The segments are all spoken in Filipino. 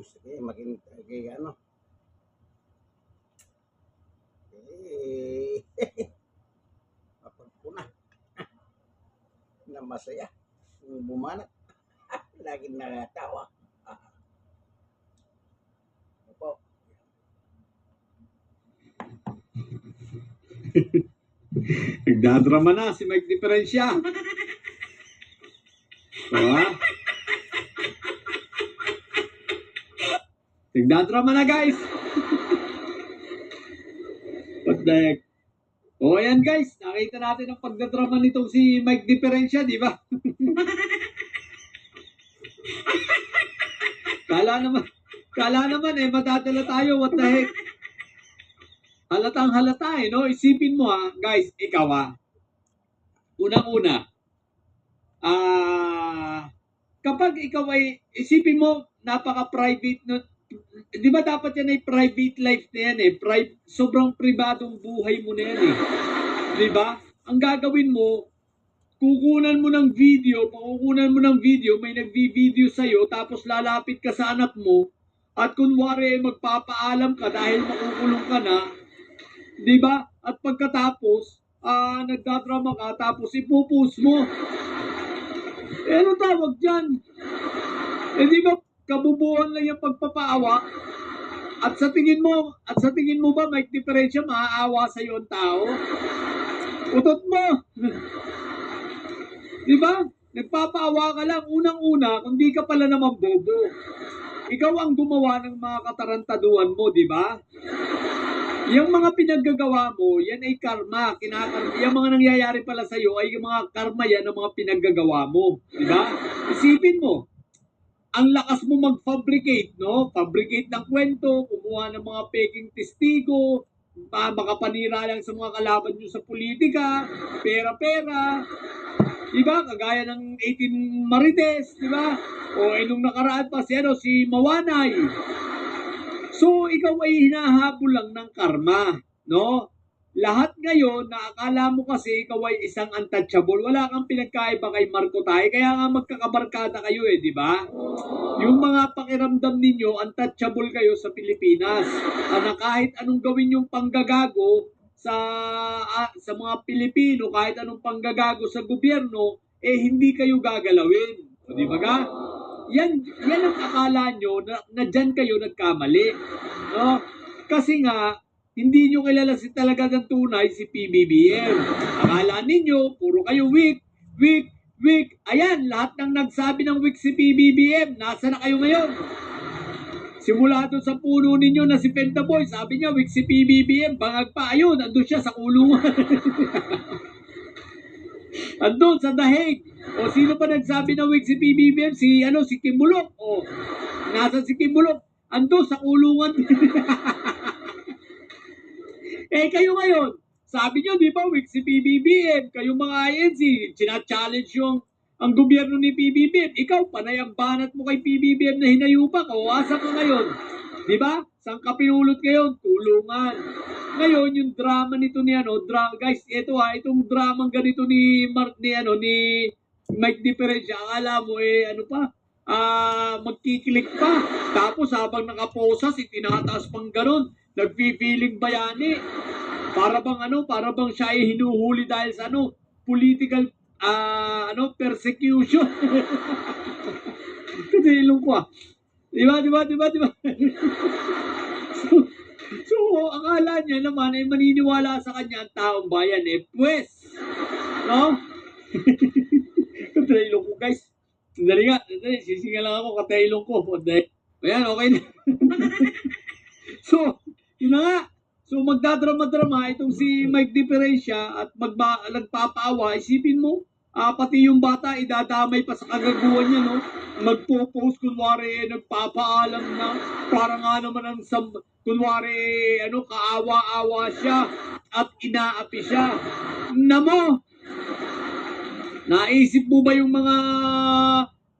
Sige, kay ano. Eh, kapag ko na masaya. Bumanat. Laging nakatawa. Opo. Nagdadrama na si Mike Diferensya. Diba? Nagdadrama na, guys. What the heck? O, ayan, guys. Nakita natin ang pagdadrama nitong si Mike Diferensya, di ba? Kala naman madadala tayo. What the heck? Halatang halata no? Isipin mo guys, ikaw unang-una, kapag ikaw ay, isipin mo, napaka-private, no? Di ba dapat yan ay private life na yan sobrang pribadong buhay mo na yan di ba? Ang gagawin mo, pakukunan mo ng video, may nagvi-video sa'yo, tapos lalapit ka sa anak mo, at kunwari magpapaalam ka dahil makukulong ka na, di ba? At pagkatapos, nagdadrama ka, tapos ipupost mo. Ano tawag dyan? Di ba, kabubuhan lang yung pagpapaawa? At sa tingin mo ba, Mike Diferensya, maaawa sa iyo ang tao? Utot mo! Di ba? Nagpapaawa ka lang, unang-una, kung di ka pala naman bobo. Ikaw ang gumawa ng mga katarantaduhan mo, di ba? Yung mga pinaggagawa mo, yan ay karma. Yung mga nangyayari pala sa iyo ay yung mga karma yan ng mga pinaggagawa mo. Di ba? Isipin mo, ang lakas mo mag-fabricate, no? Fabricate ng kwento, kumuha ng mga peking testigo, makapanira lang sa mga kalaban nyo sa politika, pera-pera, di ba? Kagaya ng 18 Marites, di ba? O nung nakaraan pa si Mawanay. So, ikaw ay hinahabol lang ng karma, no? Lahat ngayon, naakala mo kasi ikaw ay isang untouchable. Wala kang pinagkaiba kay Marco Tay, kaya nga magkakabarkada kayo di ba? Yung mga pakiramdam ninyo, untouchable kayo sa Pilipinas. Na kahit anong gawin yung panggagago sa mga Pilipino, kahit anong panggagago sa gobyerno, hindi kayo gagalawin. O, di ba ga? Yan ang akala nyo na dyan kayo nagkamali. No? Kasi nga, hindi nyo kilala talaga ng tunay si PBBM. Akala ninyo, puro kayo weak. Ayan, lahat ng nagsabi ng weak si PBBM, nasa na kayo ngayon? Simula doon sa puno ninyo na si Pentaboy, sabi niya, weak si PBBM, bangag pa, ayun, andun siya sa kulungan. Andun sa dahig. O sino pa nagsabi na weak si PBBM? Si Kimbulok. O, nasa si Kimbulok? Andun sa kulungan. Kayo ngayon, sabi nyo, di ba, weak si PBBM, kayo mga INC, china-challenge ang gobyerno ni PBBM. Ikaw, panay ang banat mo kay PBBM na hinayupa, kawasan ka ngayon. Di ba? Saan ka pinulot ngayon? Tulungan. Ngayon, yung drama nito ni guys, itong drama ganito ni Mike Diferensya, akala mo magkikilik pa. Tapos habang nakaposas, itinataas pang ganun. Nag-feeling bayani. Para bang siya ay hinuhuli dahil sa political persecution. Kadilong ko Di ba? So, akala niya naman ay maniniwala sa kanya ang taong bayan pues. No? Kadilong ko guys. Sandali nga. Sisinga lang ako katailong ko. Ayan, okay na. So, yun na nga. So, magdadrama-drama itong si Mike Diferensya at nagpapaawa. Isipin mo, pati yung bata, idadamay pa sa kagaguhan niya, no? Magpo-post, kunwari, nagpapaalam na, para nga naman kunwari, kaawa-awa siya at inaapi siya. Namo! Naisip mo ba yung mga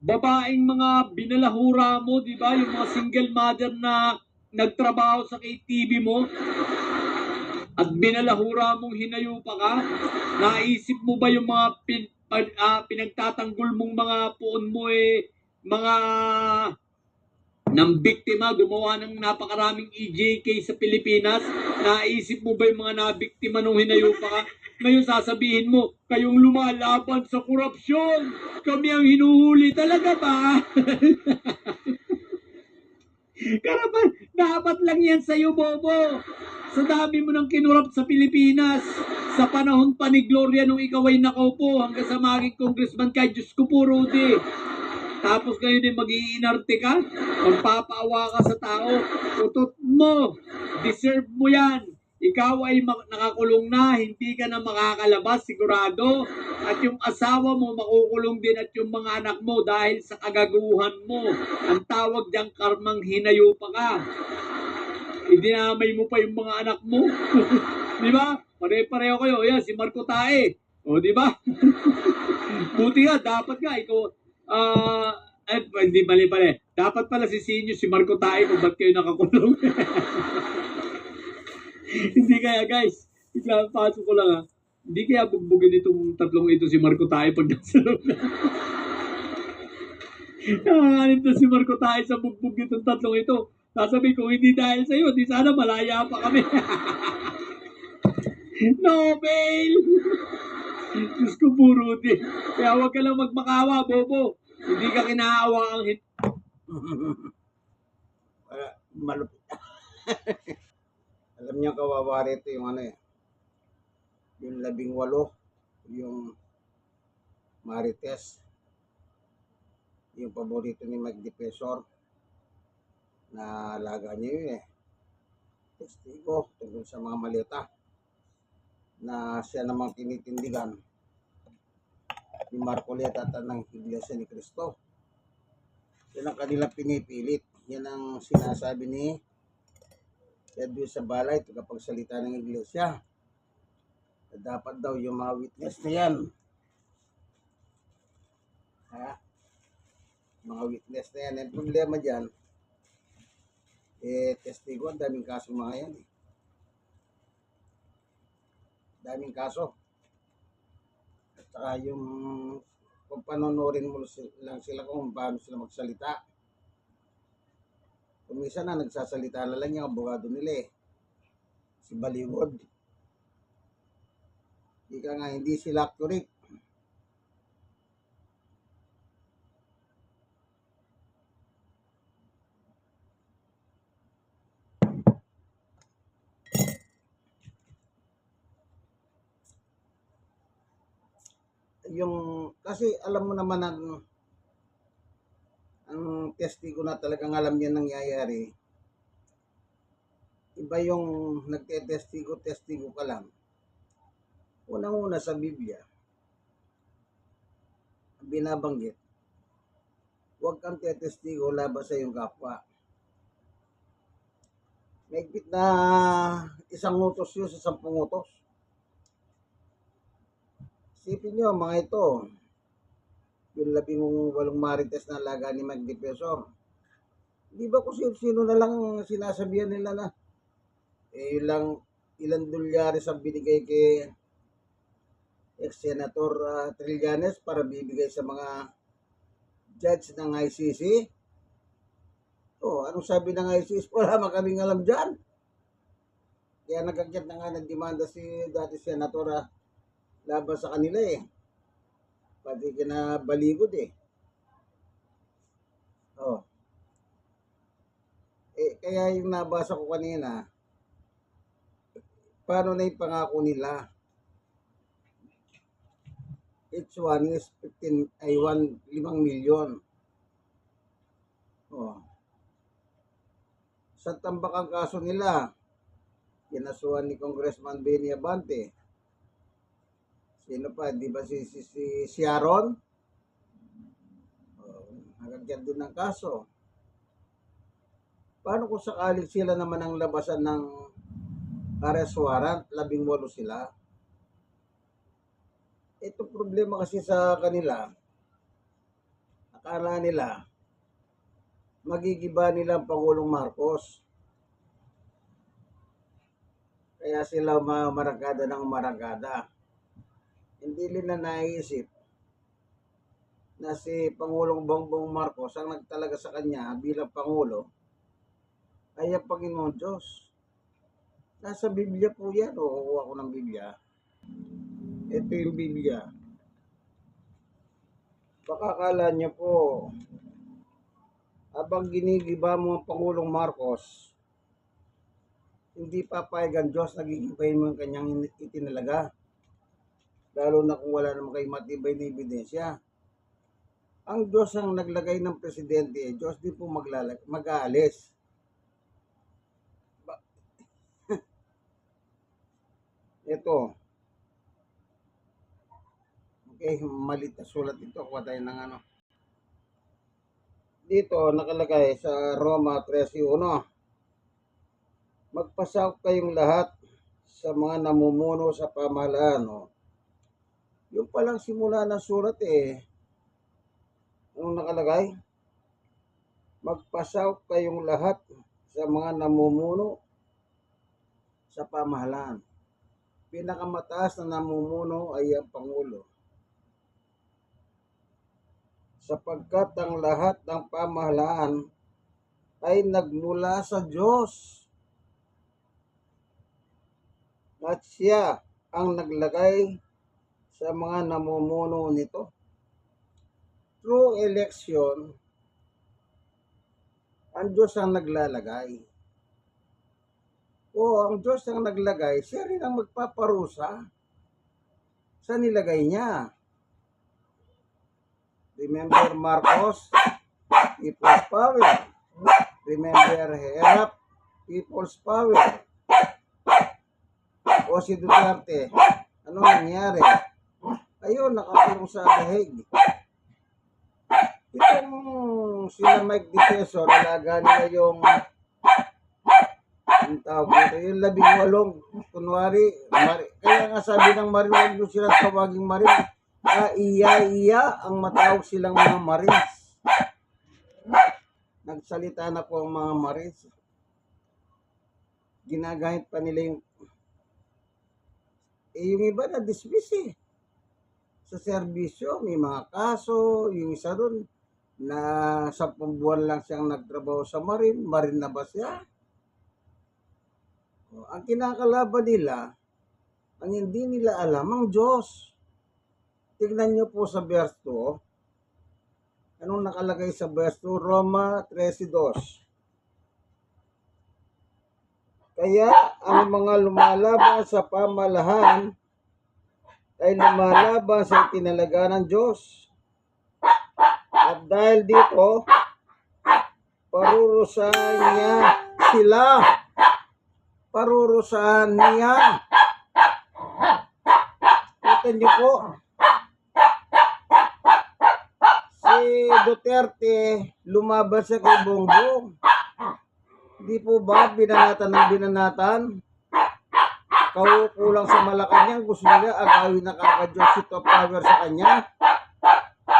babaeng mga binalahura mo, di ba? Yung mga single mother na nagtrabaho sa KTV mo at binalahura mong hinayupa ka? Naisip mo ba yung mga pinagtatanggol mong mga puon mo mga ng biktima, gumawa ng napakaraming EJK sa Pilipinas. Naisip mo ba yung mga nabiktima nung hinayupa ka? Ngayon sasabihin mo, kayong lumalaban sa korupsyon. Kami ang hinuhuli. Talaga ba? Karapan, dapat lang yan sa'yo, Bobo. Sa dami mo ng kinurap sa Pilipinas. Sa panahon pa ni Gloria nung ikaw ay nakaupo hanggang sa maging congressman kay Diyos ko po, Rudy. Tapos kayo din mag-iinarte ka, magpapaawa ka sa tao, tutot mo, deserve mo yan. Ikaw ay nakakulong na, hindi ka na makakalabas, sigurado. At yung asawa mo makukulong din at yung mga anak mo dahil sa kagaguhan mo. Ang tawag diyang karmang hinayupa ka. Idinamay mo pa yung mga anak mo. Di ba? Pare-pareho kayo. Yan, si Marco Tae. O, di ba? Buti nga, dapat nga, ikaw, hindi mali. Dapat pala si Sinyo, si Marco Tae, kung ba't kayo nakakulong. Hindi kaya, guys, bigla pasok ko lang ha. Hindi kaya bugbugin itong tatlong ito si Marco Tae pag nasa loob na. Nanganganib na si Marco Tae sa bugbug itong tatlong ito. Sasabi ko, hindi dahil sa'yo, di sana malaya pa kami. Nobel! Diyos ko po, Rudy. Kaya huwag ka lang magmakawa, Bobo. Hindi ka kinaawa ang hit. Malupit. Alam niyo, kawawa rito yung ano eh. Yung 18, yung Marites. Yung paborito ni Mike Defensor. Na alaga niya yun eh. Testigo tungkol sa mga malita. Na siya namang tinitindigan ni Marcoleta at ng Iglesia ni Cristo. Yan ang kanilang pinipilit. Yan ang sinasabi ni Edwin Sabalay, tagapagsalita ng Iglesia. Dapat daw yung mga witness na yan. Ha? Mga witness na yan. Ang problema dyan, testigo, ang daming kaso mga yan eh. Daming kaso. At saka yung kung panonorin mo lang sila kung paano sila magsalita. Kung minsan na nagsasalita na lang yung abogado nila eh. Si Baliwod. Ika nga hindi sila accurate. Yung kasi alam mo naman ang testigo na talagang alam niya nangyayari. Iba yung nagte-testigo ka lang. Unang-una sa Biblia, binabanggit, huwag kang tetestigo laban sa iyong kapwa. Mahigpit na 1 utos yun sa 10 utos. Isipin nyo, mga ito, yung 18 Marites na alaga ni Mike Defensor. Di ba kung sino na lang sinasabihan nila na ilang dolyares ang binigay kay ex-senator Trillanes para bibigay sa mga judge ng ICC? Anong sabi ng ICC? Wala man kaming alam dyan. Kaya nagagyat na nga nagdemanda si dati senator laban sa kanila eh. Pati kina Baliwod eh. Kaya yung nabasa ko kanina, paano na yung pangako nila? Each one is 5 million. Sa tambak ang kaso nila, kinasuhan ni Congressman Benny Abante. Sino pa? Di ba si Sharon? Nagagyan din ng kaso. Paano kung sakaling sila naman ang labasan ng arrest warrant, 18 sila? Ito problema kasi sa kanila. Akala nila, magigiba nila ang Pangulong Marcos. Kaya sila maragada ng maragada. Hindi nila naisip na si Pangulong Bongbong Marcos ang nagtalaga sa kanya bilang Pangulo ay ang Panginoon Diyos. Nasa Biblia po yan. O ako ng Biblia. Ito yung Biblia. Baka akala niyo po, habang ginigiba mo ang Pangulong Marcos, hindi papayag ang Diyos, nagigibayin mo ang kanyang itinalaga. Lalo na kung wala naman kayo matibay na ebidensya. Ang Diyos ang naglagay ng presidente, Diyos din po mag-aalis. Ito. Okay, malit na sulat ito. Kuha tayo ng ano. Dito, nakalagay sa Roma 13:1. Magpasakop kayong lahat sa mga namumuno sa pamahalaan. No? Yung palang simula ng surat anong nakalagay? Magpasakop kayong lahat sa mga namumuno sa pamahalaan. Pinakamataas na namumuno ay ang Pangulo. Sapagkat ang lahat ng pamahalaan ay nagmula sa Diyos. At siya ang naglagay sa mga namumuno nito. Through election, ang Diyos ang naglalagay. O ang Diyos ang naglagay, siya rin ang magpaparusa sa nilagay niya. Remember Marcos, people's power. Remember Herap, people's power. O si Duterte, ano nangyari? Ayun, nakakulong sa dahig. Itong sila Mike DePeso, nalaga nila yung tawag ito, yung 18, kunwari, kaya nga sabi ng Marine, huwag nyo sila tawaging Marine. Iya ang matawag silang mga Marines. Nagsalita na po ang mga Marines. Ginagamit pa nila yung iba na dismiss sa serbisyo, may mga kaso, yung isa doon na 10 buwan lang siyang nagtrabaho sa Marine na ba siya? Ang kinakalaban nila, ang hindi nila alam, ang Diyos. Tignan nyo po sa verse 2. Anong nakalagay sa verse 2? Roma 13:2. Kaya ang mga lumalaban sa pamalahan ay lumalaban sa itinalaga ng Diyos. At dahil dito, parurusahan niya sila. Parurusahan niya. Kita niyo po, si Duterte lumaban sa kay Bongbong. Di po ba binanatan ng binanatan? Kulang sa Malacanang, gusto nila agawin na kagad si top power sa kanya.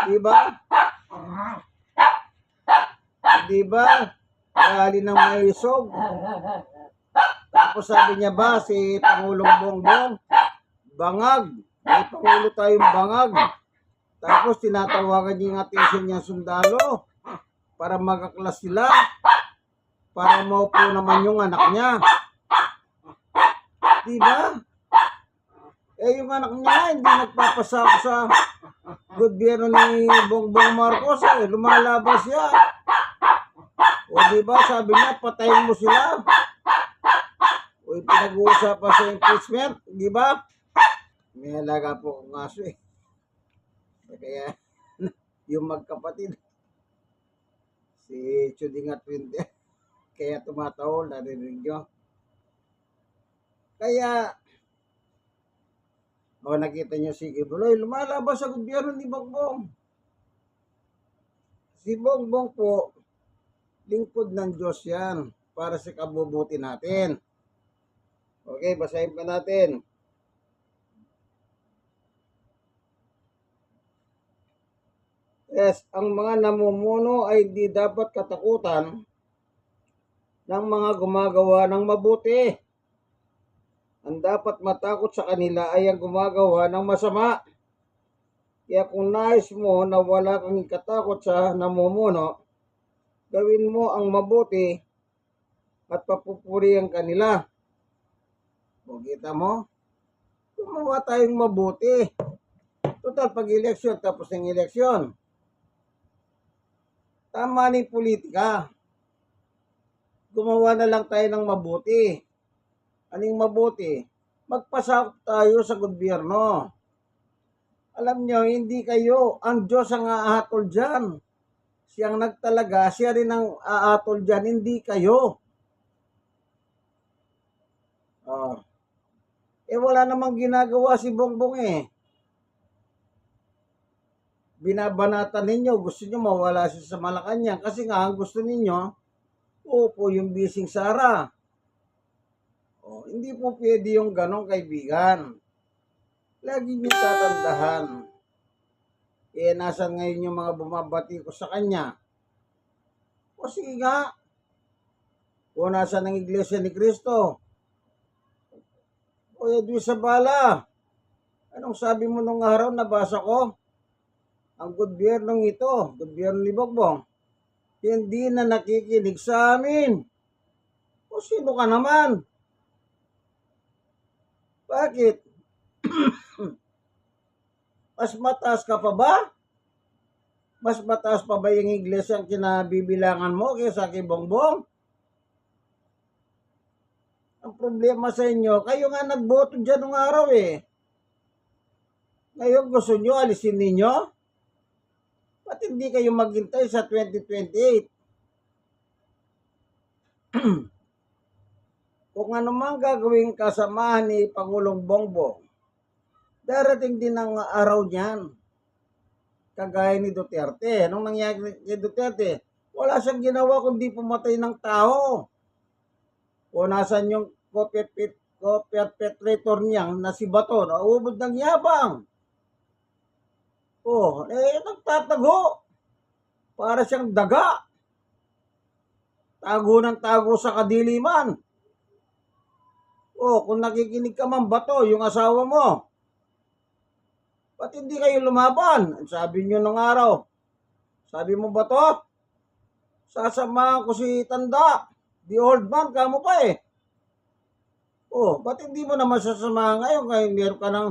Diba? Diba? Rally ng maisog. Tapos sabi niya ba si Pangulong Bongbong, bangag. May Pangulo tayong bangag. Tapos tinatawagan niya yung atensyon niya sundalo para magaklas sila. Para maupo naman yung anak niya. Diba? Yung anak niya hindi nagpapasako sa gobyerno ni Bongbong Marcos. Lumalabas siya. O diba, sabi niya, patayin mo sila. O pinag-uusapan sa impeachment. Diba? May halaga po kung aso Kaya, yung magkapatid, si Chuding at Winter, kaya tumataol, narinig nyo. Kaya, nakita nyo si Kibuloy, lumalabas sa gobyerno ni Bongbong. Si Bongbong po, lingkod ng Diyos yan, para sa kabubuti natin. Okay, basahin pa natin. Yes, ang mga namumuno ay di dapat katakutan ng mga gumagawa ng mabuti. Ang dapat matakot sa kanila ay ang gumagawa ng masama. Kaya kung nais mo na wala kang ikatakot sa namumuno, gawin mo ang mabuti at papupurihan kanila. O kita mo? Gumawa tayong mabuti. Total, pag-eleksyon, tapos ng eleksyon. Tama ni politika. Gumawa na lang tayo ng mabuti. Aning mabuti? Magpasakop tayo sa gobyerno. Alam nyo, hindi kayo. Ang Diyos ang aatol dyan. Siyang nagtalaga, siya rin ang aatol dyan, hindi kayo. Wala namang ginagawa si Bongbong eh. Binabanatan ninyo, gusto nyo mawala siya sa Malacanang kasi nga ang gusto ninyo, upo yung Bising Sara. Hindi po pwede yung ganong kaibigan. Lagi nyo tatandahan. Nasan ngayon yung mga bumabati ko sa kanya? O sige nga. O nasan ang Iglesia ni Cristo? O Edwin Sabala. Anong sabi mo nung araw, nabasa ko? Ang gobyernong ito, gobyerno ni Bongbong, hindi na nakikinig sa amin. O sino ka naman? Bakit? Mas mataas ka pa ba? Mas mataas pa ba yung iglesia ang kinabibilangan mo kaysa kay Bongbong? Ang problema sa inyo, kayo nga nagboto dyan nung araw eh. Ngayon gusto nyo alisin ninyo? Ba't hindi kayo maghintay sa 2028? Kung ano man gagawing kasamahan ni Pangulong Bongbong, darating din ang araw niyan. Kagaya ni Duterte. Anong nangyari kay Duterte? Wala siyang ginawa kundi pumatay ng tao. O nasan yung co-perpetrator niyang na si Bato, naubod ng yabang. Nagtatago. Para siyang daga. Tago ng tago sa kadiliman. Kung nakikinig ka man Bato, yung asawa mo, ba't hindi kayo lumaban? Sabi nyo nung araw. Sabi mo Bato, sasamahan ko si Tanda. The old man, kamo pa eh. Ba't hindi mo naman sasamahan ngayon? Ngayon meron ka ng,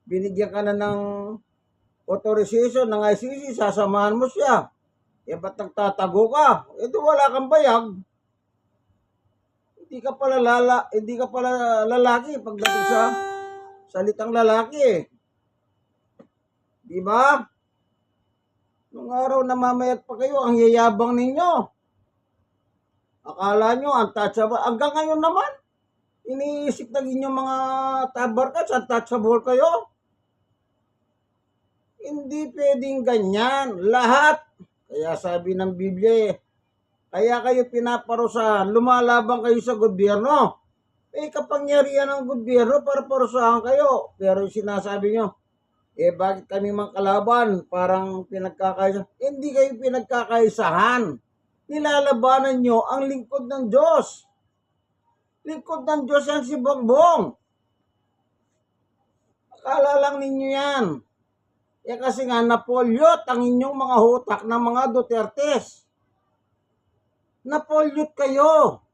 binigyan ka na ng authorization ng ICC, sasamahan mo siya. Ba't nagtatago ka? Wala kang bayag. Hindi ka pala lalaki pagdating sa salitang lalaki eh. Di ba? Nung araw namamayat pa kayo, ang yayabang ninyo. Akala nyo, untouchable. Hanggang ngayon naman, iniisip na inyong mga tabarkas, untouchable kayo. Hindi pwedeng ganyan. Lahat. Kaya sabi ng Biblia, kaya kayo pinaparusahan, lumalaban kayo sa gobyerno. Kapangyarihan ng gobyerno para parusahan kayo. Pero sinasabi nyo, bakit kami mang kalaban? Parang pinagkakaisa. Hindi kayo pinagkakaisahan. Nilalabanan nyo ang lingkod ng Diyos. Lingkod ng Diyos yan si Bongbong. Akala lang ninyo yan. Kasi nga napolyot ang inyong mga hutak ng mga Dutertes. Napolyot kayo.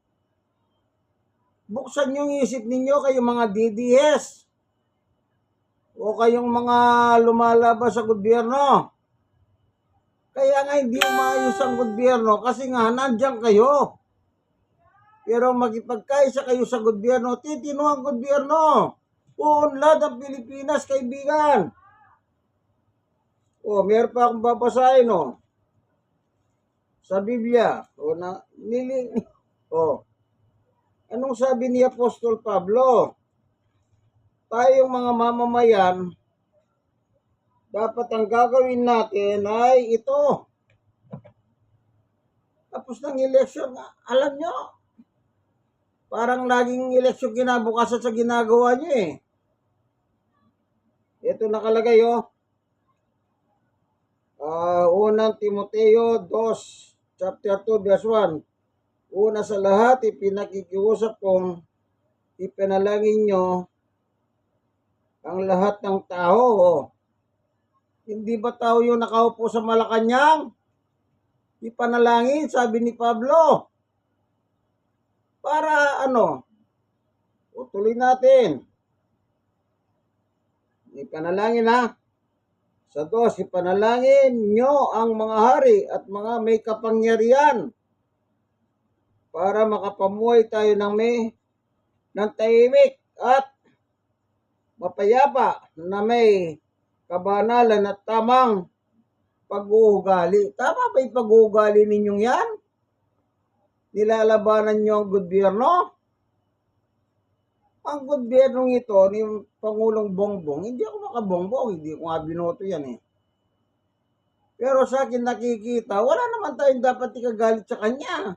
Buksan yung isip ninyo kayo mga DDS. O kayong mga lumalabas sa gobyerno. Kaya nga hindi umayos ang gobyerno kasi nga nandiyan kayo. Pero makipagkaisa kayo sa gobyerno, titino ang gobyerno. Uunlad ang Pilipinas, kaibigan. Meron pa akong babasahin sa Biblia. Anong sabi ni Apostol Pablo? Tayong mga mamamayan, dapat ang gagawin natin ay ito. Tapos ng eleksyon, alam nyo, parang laging eleksyon kinabukasan sa ginagawa nyo eh. Ito nakalagay Unang Timoteo 2, chapter 2, verse 1. Una sa lahat, ipinakikiusap kong ipanalangin nyo ang lahat ng tao. Hindi ba tao yung nakaupo sa Malacanang? Ipanalangin, sabi ni Pablo. Para ano? Tuloy natin. Ipanalangin ha. Sa 2, ipanalangin nyo ang mga hari at mga may kapangyarihan para makapamuhay tayo ng tahimik at mapayapa na may kabanalan at tamang pag-uugali. Tama ba yung pag-uugali ninyong yan? Nilalabanan nyo ang gobyerno? Ang gobyernong ito, ni Pangulong Bongbong, hindi ako makabongbong, hindi ko nga binoto yan eh. Pero sa akin nakikita, wala naman tayong dapat ikagalit sa kanya.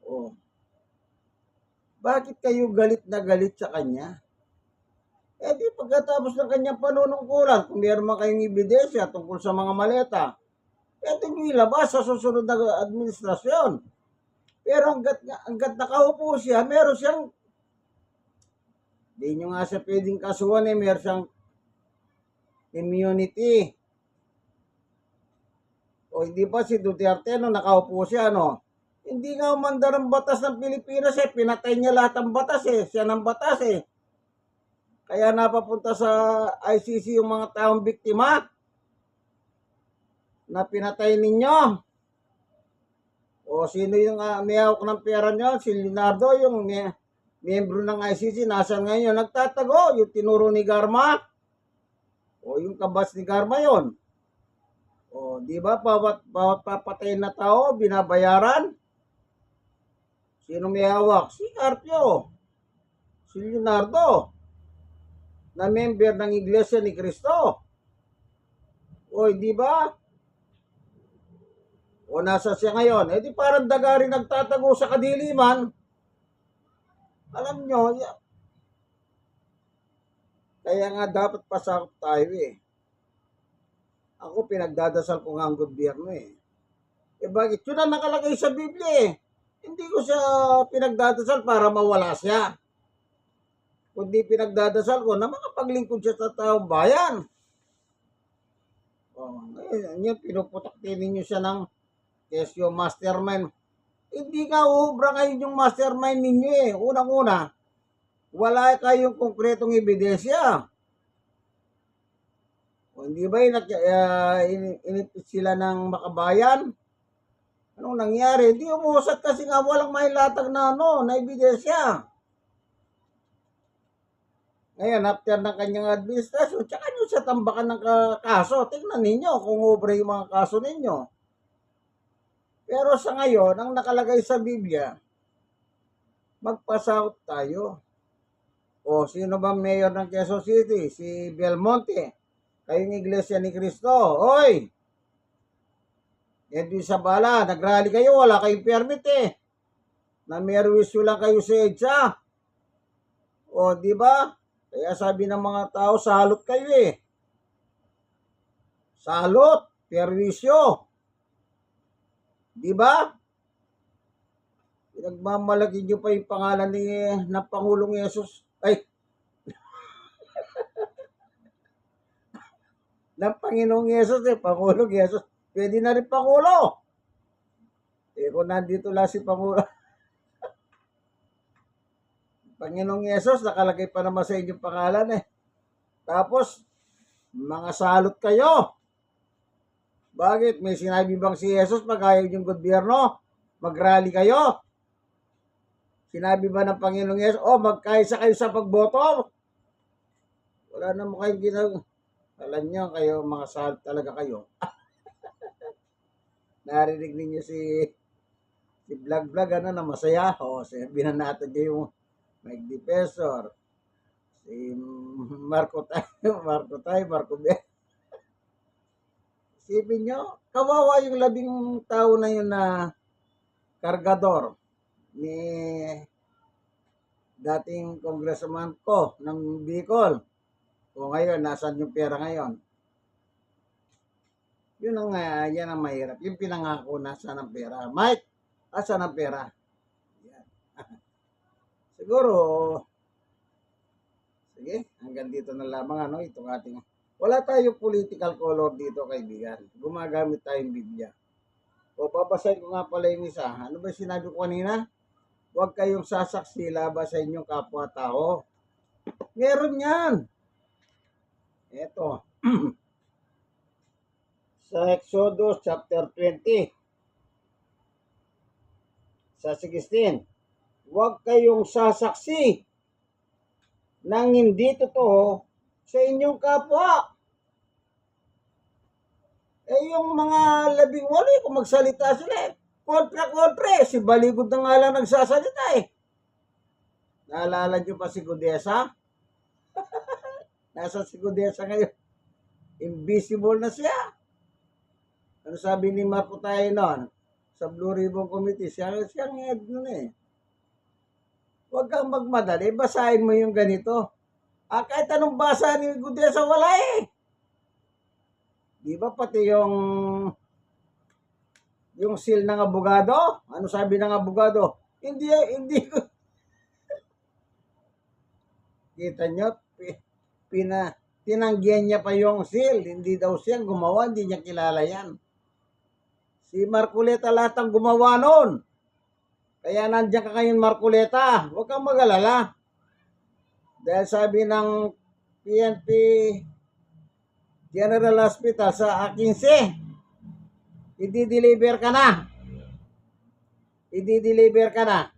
Oh. Bakit kayo galit na galit sa kanya? Eh di pagkatapos ng kanyang panunungkulan, kung meron man kayong ebidensya tungkol sa mga maleta, ito nyo ilabas sa susunod na administrasyon. Pero hanggat nakaupo siya, meron siyang, di nyo nga siya pwedeng kasuhan eh, meron siyang immunity. O hindi ba si Duterte nung nakaupo siya, no? Hindi nga umandar ang batas ng Pilipinas eh, pinatay niya lahat ng batas eh, siya ng batas eh. Kaya napapunta sa ICC yung mga taong biktima na pinatay ninyo. O sino yung may hawak ng pera nyo? Si Leonardo, yung miyembro ng ICC, nasan ngayon? Nagtatago, yung tinuro ni Garma. O yung kabas ni Garma yon. O di ba, bawat papatay na tao, binabayaran. Sino may hawak? Si Carpio. Si Leonardo. Na member ng Iglesia ni Cristo. O di ba? O nasa siya ngayon? Eh di parang daga rin nagtatago sa kadiliman. Alam nyo, kaya nga dapat pasakop tayo eh. Ako pinagdadasal ko nga ang gobyerno eh. Eh bakit? Yun ang nakalagay sa Biblia eh. Hindi ko siya pinagdadasal para mawala siya. Kundi pinagdadasal ko na makapaglingkod siya sa taong bayan. Oh, ngayon, pinuputak din ninyo siya ng kesyo mastermind. Hindi nga ubra kayo yung mastermind ninyo eh. Unang-una, wala kayong konkretong ebidensya. O hindi ba inipit sila ng makabayan? Anong nangyari? Hindi umusat kasi nga walang mailatag na na ebidensya. Ngayon, after ng kanyang administrasyon, tsaka nyo sa tambakan ng kaso. Tingnan ninyo kung ubra yung mga kaso ninyo. Pero sa ngayon, ang nakalagay sa Biblia, magpasahot tayo. O sino ba mayor ng Quezon City? Si Belmonte. Kayong Iglesia ni Cristo. Hoy! Edwin Sabala, nagrally kayo, wala kayong permit eh. Na-merwisyo lang kayo sa EDSA. O, di ba? Kaya sabi ng mga tao, salot kayo eh. Salot, perwisyo. Di ba? Pinagmamalaki nyo pa yung pangalan ng Pangulong Yesus. Ay, ng Panginoong Yesus eh, Pangulong Yesus. Pwede na rin Pangulo. Eh kung nandito lang si Pangulo. Panginoong Yesus, nakalagay pa naman sa inyong pangalan eh. Tapos, mga salot kayo. Bakit? May sinabi bang si Yesus pag ayaw yung gobyerno? Mag-rally kayo? Sinabi ba ng Panginoong Yesus, magkaisa kayo sa pagboto? Wala naman kayong ginagawa. Alam nyo, kayo, mga salot talaga kayo. Narinig ninyo si Vlog na masaya. Sabi na natin yung Mike Defensor, si Marco B. Isipin nyo, kawawa yung 10 tao na yun na kargador ni dating congressman ko ng Bicol. O ngayon, nasaan yung pera ngayon? Yan ang mahirap. Yung pinangako, nasaan ang pera? Mike, asan ang pera? Yan. Siguro, sige, hanggang dito na lamang itong ating Wala tayong political color dito, kaibigan. Gumagamit tayong Biblia. O, babasahin ko nga pala yung isa. Ano ba sinabi ko kanina? Huwag kayong sasaksi laban sa inyong kapwa-tao. Meron yan. Ito. Sa Exodus chapter 20, sa 16. Huwag kayong sasaksi ng hindi totoo sa inyong kapwa. Yung mga 18, kung magsalita sila, kontra-kontra. Si Baligod na nga lang nagsasalita eh. Naalala nyo pa si Gudesa? Nasa si Gudesa ngayon. Invisible na siya. Ano sabi ni Marco tayo noon? Sa Blue Ribbon Committee, siyang head nun eh. Huwag kang magmadali, basahin mo yung ganito. Kahit anong basa ni Gudesa, wala eh. Di ba pati yung seal ng abogado? Ano sabi ng abogado? Hindi kita nyo, tinanggihan niya pa yung seal. Hindi daw siya gumawa, hindi niya kilala yan. Si Marcoleta lahat ang gumawa noon. Kaya nandiyan ka ngayon, Marcoleta. Huwag kang mag-alala. Dahil sabi ng PNP General Hospital sa 15, i-deliver ka na. I-deliver ka na.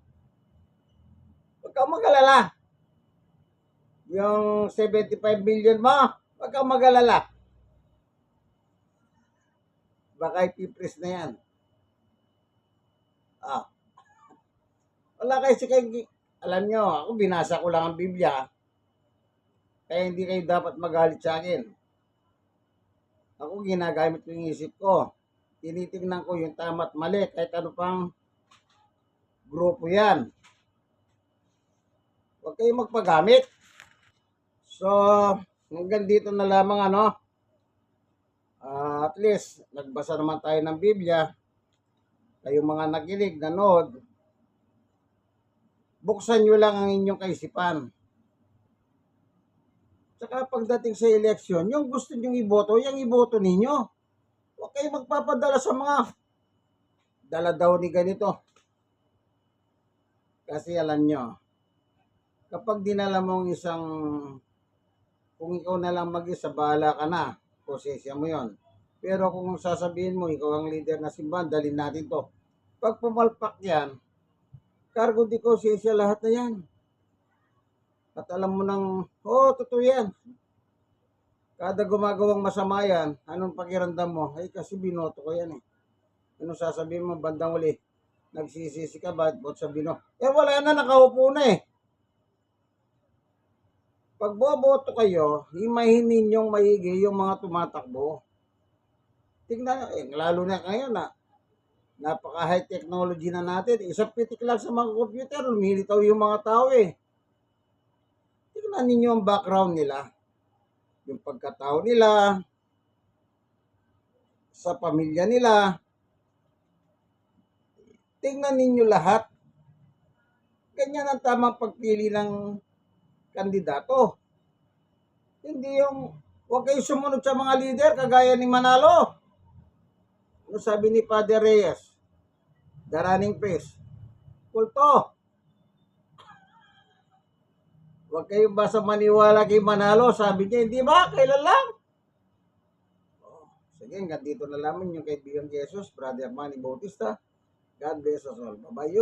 Huwag kang mag-alala. Yung 75 billion mo, huwag kang mag-alala. Baka ipipris na yan. Wala kayo alam nyo, ako binasa ko lang ang Biblia. Kaya hindi kayo dapat magalit sa akin. Ako ginagamit ko yung isip ko. Tinitingnan ko yung tama at mali kahit ano pang grupo yan. Huwag kayong magpagamit. So, hanggang dito na lamang at least, nagbasa naman tayo ng Biblia. Kayong mga nakinig, nanood, buksan nyo lang ang inyong kaisipan. Saka pagdating sa eleksyon, yung gusto nyong iboto, yung iboto ninyo. Huwag kayong magpapadala sa mga dala daw ni ganito. Kasi alam nyo, kapag dinala mong kung ikaw na lang mag-isa, bahala ka na. Posesya mo yon. Pero kung sasabihin mo, ikaw ang leader na simbahan, dalhin natin to. Pag pumalpak yan, cargo di konsensya lahat na yan. At alam mo totoo yan. Kada gumagawang masama yan, anong pakiramdam mo? Ay, kasi binoto ko yan eh. Ano sasabihin mo, bandang uli? Nagsisisi ka ba? Ba't sa binoto? Wala na, nakaupo na eh. Pag boboto kayo, himahin ninyong maigi yung mga tumatakbo. Tingnan, lalo na ngayon napaka-high technology na natin. Isang pitik lang sa mga computer, lumilitaw yung mga tao eh. Tingnan ninyo ang background nila. Yung pagkatao nila, sa pamilya nila. Tingnan ninyo lahat. Ganyan ang tamang pagpili ng kandidato. Hindi huwag kayo sumunod sa mga leader kagaya ni Manalo. Ano sabi ni Father Reyes? The running face. Kulto. Huwag kayo basta maniwala kay Manalo. Sabi niya, hindi ba? Kailan lang? Sige, hanggang dito na lamang yung kaibigan Jesus, Brother Manny Bautista. God bless us all. Bye-bye.